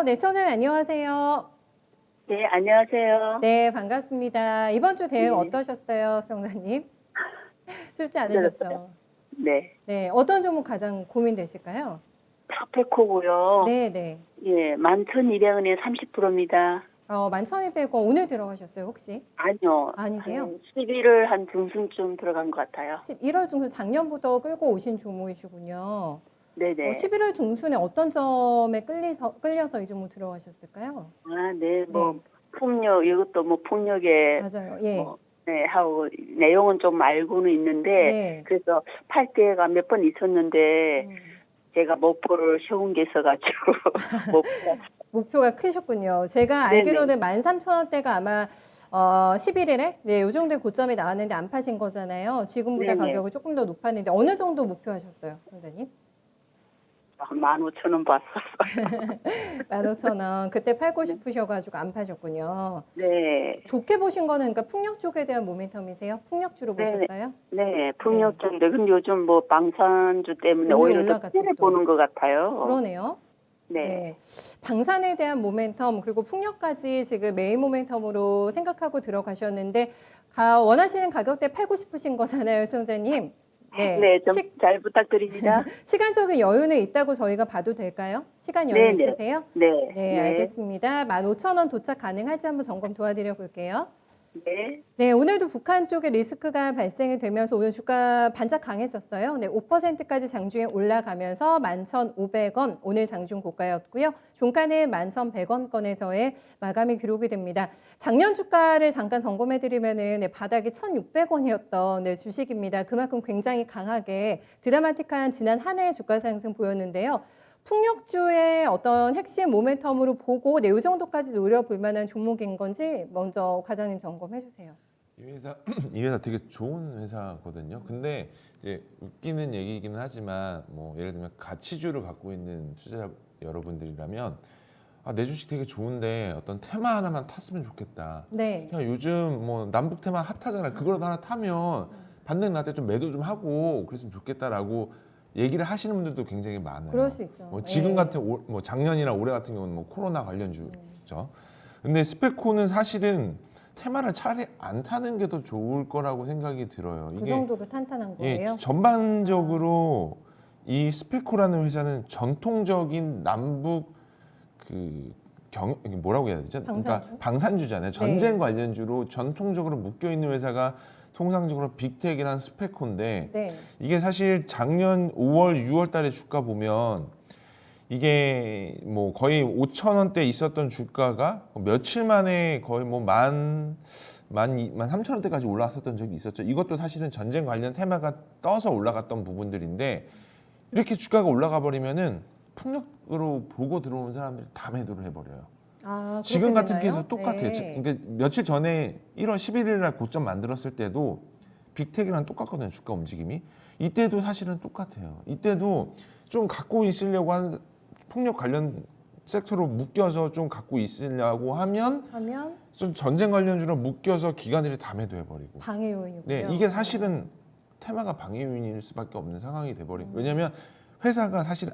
네, 시청자님 안녕하세요. 네, 안녕하세요. 네, 반갑습니다. 이번 주 대응 네. 어떠셨어요, 시청자님? 쉽지 힘들었어요. 않으셨죠? 네. 네, 어떤 종목 가장 고민되실까요? 스페코고요. 네, 네. 예, 11,200원에 30%입니다. 11,200원 오늘 들어가셨어요, 혹시? 아니요. 아니세요? 한 11월 한 중순쯤 들어간 것 같아요. 11월 중순 작년부터 끌고 오신 종목이시군요. 네네. 11월 중순에 어떤 점에 끌려서 이 종목 들어가셨을까요? 아, 네. 네, 폭력, 이것도 폭력에, 맞아요. 예. 네, 하고, 내용은 좀 알고는 있는데, 네. 그래서 팔 때가 몇 번 있었는데, 제가 목표를 세운 게 있어가지고, 목표, 목표가 크셨군요. 제가 네네. 알기로는 13,000원대가 아마 11일에 네, 요 정도의 고점이 나왔는데 안 파신 거잖아요. 지금보다 네네. 가격이 조금 더 높았는데 어느 정도 목표하셨어요, 선생님? 15,000원 봤어. 15,000원. 그때 팔고 네. 싶으셔가지고 안 파셨군요. 네. 좋게 보신 거는 그러니까 풍력 쪽에 대한 모멘텀이세요? 풍력주로 네, 보셨어요? 네, 네. 풍력적인데, 근데 요즘 방산주 때문에 오늘 오히려 더 올라갔죠, 피해를 또. 보는 것 같아요. 그러네요. 네, 네. 방산에 대한 모멘텀, 그리고 풍력까지 지금 메인 모멘텀으로 생각하고 들어가셨는데, 원하시는 가격대 팔고 싶으신 거잖아요, 수영자님. 네. 네, 좀 잘 부탁드립니다. 시간적인 여유는 있다고 저희가 봐도 될까요? 시간 여유 네, 네, 있으세요? 네, 네, 네, 알겠습니다. 15,000원 도착 가능할지 한번 점검 도와드려 볼게요. 네, 네, 오늘도 북한 쪽에 리스크가 발생이 되면서 오늘 주가 반짝 강했었어요. 네, 5%까지 장중에 올라가면서 11,500원 오늘 장중 고가였고요. 종가는 11,100원권에서의 마감이 기록이 됩니다. 작년 주가를 잠깐 점검해 드리면은 네, 바닥이 1,600원이었던 네, 주식입니다. 그만큼 굉장히 강하게 드라마틱한 지난 한 해의 주가 상승 보였는데요. 풍력주의 어떤 핵심 모멘텀으로 보고 네, 이 정도까지 노려볼 만한 종목인 건지 먼저 과장님 점검해 주세요. 이 회사 이 회사 되게 좋은 회사거든요. 근데 이제 웃기는 얘기이기는 하지만 뭐 예를 들면 가치주를 갖고 있는 투자자 여러분들이라면 내 주식 되게 좋은데 어떤 테마 하나만 탔으면 좋겠다. 네. 야, 요즘 뭐 남북 테마 핫하잖아. 그거라도 하나 타면 반등 날 때 좀 매도 좀 하고 그랬으면 좋겠다라고 얘기를 하시는 분들도 굉장히 많아요. 그럴 수 있죠. 뭐 지금 예. 같은 뭐 작년이나 올해 같은 경우는 뭐 코로나 관련주죠. 근데 스페코는 사실은 테마를 차라리 안 타는 게 더 좋을 거라고 생각이 들어요. 그 이게 정도로 탄탄한 거예요? 전반적으로 이 스페코라는 회사는 전통적인 남북 이게 뭐라고 해야 되죠? 방산주? 그러니까 방산주잖아요. 전쟁 관련주로 전통적으로 묶여 있는 회사가 통상적으로 빅텍이란 스페코인데 네. 이게 사실 작년 5월, 6월 달에 주가 보면 이게 뭐 거의 5,000원대 있었던 주가가 며칠 만에 거의 뭐 만 3,000원대까지 올라왔었던 적이 있었죠. 이것도 사실은 전쟁 관련 테마가 떠서 올라갔던 부분들인데 이렇게 주가가 올라가 버리면은 폭력으로 보고 들어온 사람들이 다 매도를 해버려요. 아, 지금 그렇게 같은 되나요? 케이스 똑같아요. 네. 그러니까 며칠 전에 1월 11일 날 고점 만들었을 때도 빅텍이랑 똑같거든요. 주가 움직임이. 이때도 사실은 똑같아요. 이때도 좀 갖고 있으려고 한 폭력 관련 섹터로 묶여서 좀 갖고 있으려고 하면 좀 전쟁 관련주로 묶여서 기관들이 다 매도해버리고. 방해 요인이고요. 네, 이게 사실은 테마가 방해 요인일 수밖에 없는 상황이 돼버리고. 왜냐하면 회사가 사실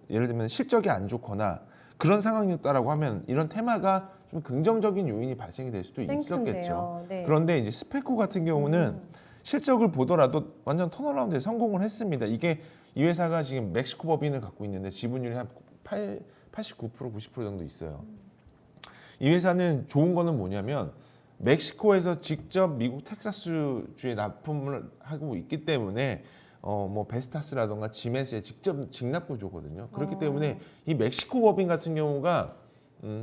예를 들면 실적이 안 좋거나 그런 상황이었다라고 하면 이런 테마가 좀 긍정적인 요인이 발생이 될 수도 있었겠죠. 네. 그런데 이제 스페코 같은 경우는 실적을 보더라도 완전 턴어라운드에 성공을 했습니다. 이게 이 회사가 지금 멕시코 법인을 갖고 있는데 지분율이 한 89%, 90% 정도 있어요. 이 회사는 좋은 거는 뭐냐면 멕시코에서 직접 미국 텍사스주에 납품을 하고 있기 때문에 뭐 베스타스라던가 지멘스에 직접 직납 구조거든요. 그렇기 때문에 이 멕시코 법인 같은 경우가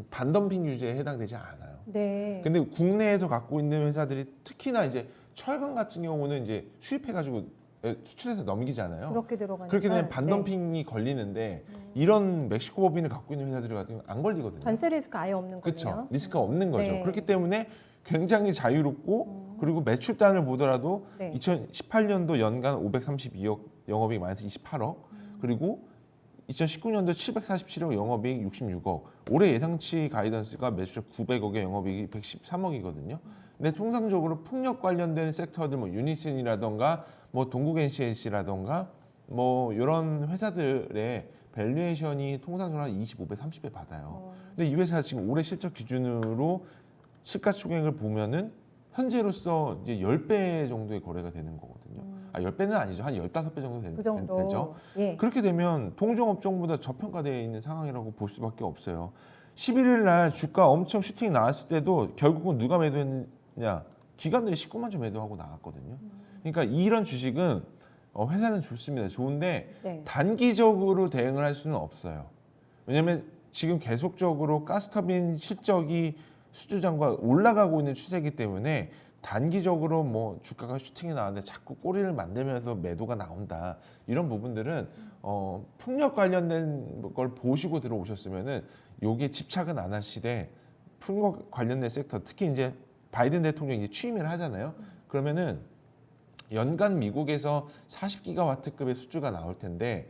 반덤핑 규제에 해당되지 않아요. 네. 근데 국내에서 갖고 있는 회사들이 특히나 이제 철강 같은 경우는 이제 수입해가지고 수출해서 넘기잖아요. 그렇게 들어가니까. 그렇게 되면 네. 반덤핑이 걸리는데 이런 멕시코 법인을 갖고 있는 회사들 같은 경우는 안 걸리거든요. 관세 리스크 아예 없는 거네요. 그렇죠. 리스크가 없는 거죠. 네. 그렇기 때문에 굉장히 자유롭고 그리고 매출단을 보더라도 네. 2018년도 연간 532억 영업이익 마이너스 28억 그리고 2019년도 747억 영업이익 66억 올해 예상치 가이던스가 매출액 900억에 영업이익이 113억이거든요. 근데 통상적으로 풍력 관련된 섹터들 뭐 유니슨이라던가 뭐 동국NCNC라던가 뭐 이런 회사들의 밸류에이션이 통상적으로 한 25배, 30배 받아요. 어. 근데 이 회사 지금 올해 실적 기준으로 시가총액을 보면은 현재로서 이제 10배 정도의 거래가 되는 거거든요. 아, 10배는 아니죠. 한 15배 정도 그 정도. 되죠. 예. 그렇게 되면 동종업종보다 저평가되어 있는 상황이라고 볼 수밖에 없어요. 11일 날 주가 엄청 슈팅이 나왔을 때도 결국은 누가 매도했느냐? 기관들이 19만 주 매도하고 나왔거든요. 그러니까 이런 주식은 회사는 좋습니다. 좋은데 네. 단기적으로 대응을 할 수는 없어요. 왜냐하면 지금 계속적으로 가스터빈 실적이 수주장과 올라가고 있는 추세이기 때문에 단기적으로 뭐 주가가 슈팅이 나왔는데 자꾸 꼬리를 만들면서 매도가 나온다. 이런 부분들은 풍력 관련된 걸 보시고 들어오셨으면은 요게 집착은 안 하시되 풍력 관련된 섹터, 특히 이제 바이든 대통령이 이제 취임을 하잖아요. 그러면은 연간 미국에서 40기가와트급의 수주가 나올 텐데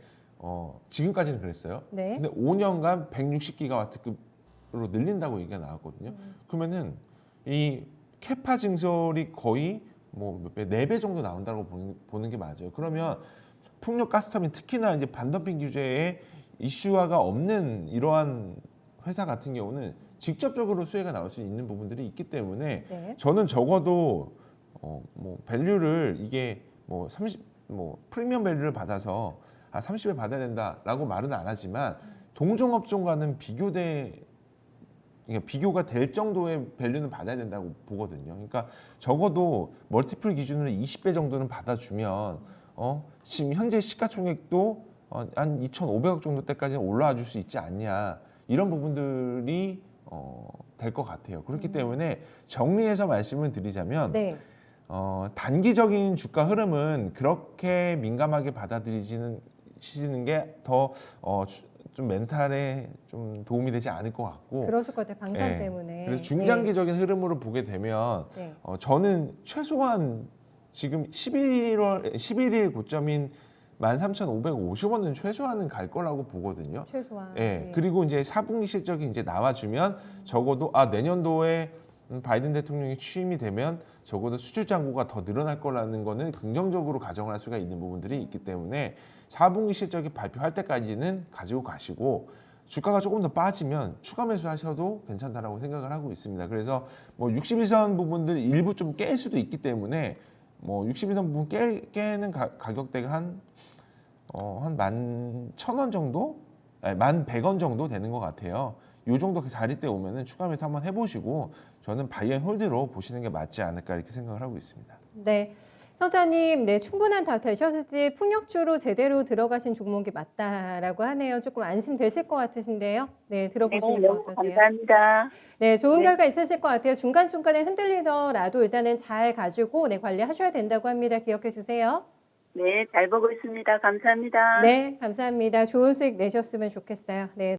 지금까지는 그랬어요. 네. 근데 5년간 160기가와트급으로 늘린다고 얘기가 나왔거든요. 그러면은 이 캐파 증설이 거의 뭐 4배 정도 나온다고 보는 게 맞아요. 그러면 풍력 가스터빈 특히나 이제 반덤핑 규제에 이슈화가 없는 이러한 회사 같은 경우는 직접적으로 수혜가 나올 수 있는 부분들이 있기 때문에 네. 저는 적어도 뭐 밸류를 이게 뭐 프리미엄 밸류를 받아서 30배 받아야 된다라고 말은 안 하지만 동종업종과는 비교가 될 정도의 밸류는 받아야 된다고 보거든요. 그러니까 적어도 멀티플 기준으로 20배 정도는 받아주면 지금 현재 시가총액도 한 2,500억 정도 때까지는 올라와 줄 수 있지 않냐 이런 부분들이 될 것 같아요. 그렇기 때문에 정리해서 말씀을 드리자면 네. 단기적인 주가 흐름은 그렇게 민감하게 받아들이시는 게 더 좀 멘탈에 좀 도움이 되지 않을 것 같고. 그러실 것 같아요. 방산 예. 때문에. 그래서 중장기적인 흐름으로 보게 되면 네. 저는 최소한 지금 11일 고점인 13,550원은 최소한은 갈 거라고 보거든요. 최소한. 예. 네. 그리고 이제 4분기 실적이 이제 나와주면 적어도 내년도에 바이든 대통령이 취임이 되면 적어도 수주 잔고가 더 늘어날 거라는 거는 긍정적으로 가정을 할 수가 있는 부분들이 있기 때문에 4분기 실적이 발표할 때까지는 가지고 가시고 주가가 조금 더 빠지면 추가 매수하셔도 괜찮다라고 생각을 하고 있습니다. 그래서 뭐 61선 부분들 일부 좀 깰 수도 있기 때문에 뭐 61선 부분 깨는 가격대가 한 11,000원 정도? 아니, 1,100원 정도 되는 것 같아요. 요 정도 그 자리대 오면은 추가 매수 한번 해보시고 저는 바이앤홀드로 보시는 게 맞지 않을까 이렇게 생각을 하고 있습니다. 네. 선자님, 네, 충분한 답 되셨을지 풍력주로 제대로 들어가신 종목이 맞다라고 하네요. 조금 안심되실 것 같으신데요. 네, 들어보시는 거 너무 어떠세요? 감사합니다. 네, 좋은 네. 결과 있으실 것 같아요. 중간중간에 흔들리더라도 일단은 잘 가지고 관리하셔야 된다고 합니다. 기억해 주세요. 네, 잘 보고 있습니다. 감사합니다. 네, 감사합니다. 좋은 수익 내셨으면 좋겠어요. 네.